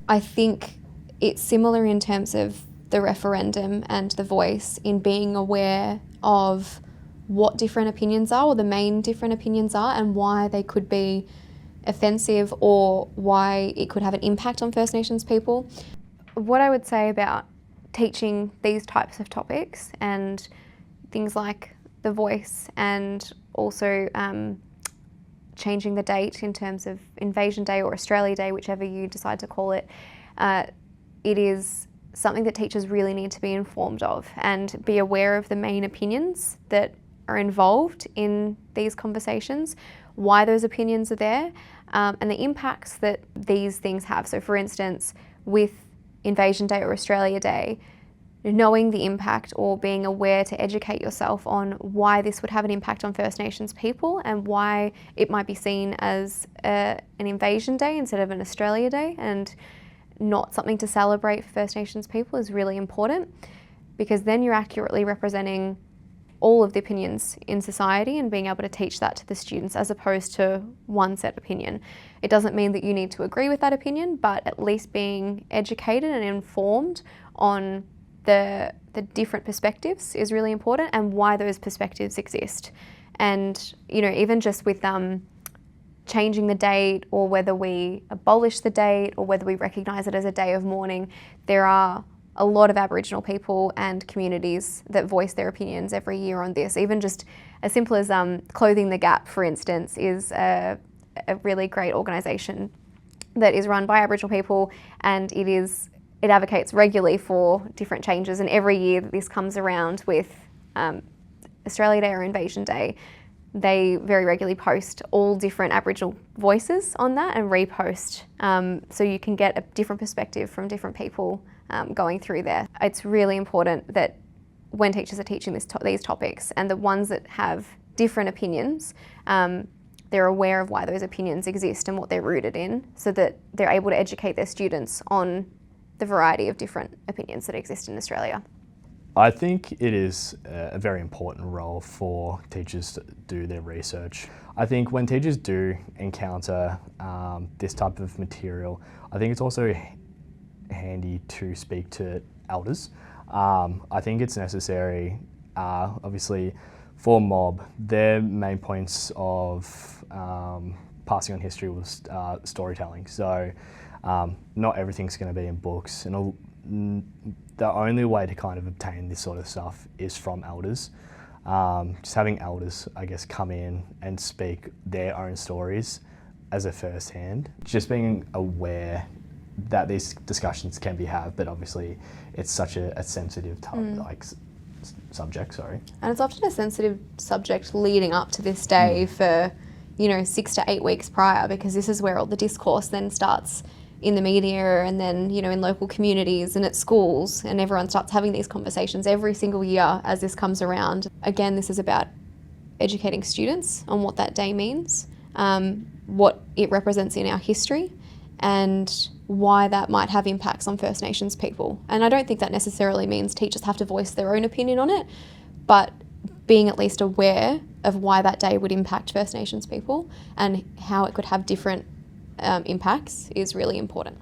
I think it's similar in terms of the referendum and the voice, in being aware of what different opinions are, or the main different opinions are, and why they could be offensive or why it could have an impact on First Nations people. What I would say about teaching these types of topics and things like the voice, and also changing the date in terms of Invasion Day or Australia Day, whichever you decide to call it, it is something that teachers really need to be informed of and be aware of the main opinions that are involved in these conversations, why those opinions are there, and the impacts that these things have. So for instance, with Invasion Day or Australia Day, knowing the impact or being aware to educate yourself on why this would have an impact on First Nations people and why it might be seen as an Invasion Day instead of an Australia Day and not something to celebrate for First Nations people is really important, because then you're accurately representing all of the opinions in society and being able to teach that to the students as opposed to one set opinion. It doesn't mean that you need to agree with that opinion, but at least being educated and informed on the different perspectives is really important, and why those perspectives exist. And, you know, even just with changing the date, or whether we abolish the date, or whether we recognise it as a day of mourning, there are a lot of Aboriginal people and communities that voice their opinions every year on this. Even just as simple as Clothing the Gap, for instance, is a really great organisation that is run by Aboriginal people, and it advocates regularly for different changes, and every year that this comes around with Australia Day or Invasion Day, they very regularly post all different Aboriginal voices on that and repost, so you can get a different perspective from different people going through there. It's really important that when teachers are teaching these topics, and the ones that have different opinions, they're aware of why those opinions exist and what they're rooted in, so that they're able to educate their students on the variety of different opinions that exist in Australia. I think it is a very important role for teachers to do their research. I think when teachers do encounter this type of material, I think it's also handy to speak to elders. I think it's necessary, obviously, for mob. Their main points of passing on history was storytelling. So not everything's going to be in books, and the only way to kind of obtain this sort of stuff is from elders. Just having elders, I guess, come in and speak their own stories as a first hand. Just being aware that these discussions can be had, but obviously it's such a sensitive subject, sorry. And it's often a sensitive subject leading up to this day for, 6 to 8 weeks prior, because this is where all the discourse then starts in the media, and then, in local communities and at schools, and everyone starts having these conversations every single year as this comes around. Again, this is about educating students on what that day means, what it represents in our history, and why that might have impacts on First Nations people. And I don't think that necessarily means teachers have to voice their own opinion on it, but being at least aware of why that day would impact First Nations people and how it could have different impacts is really important.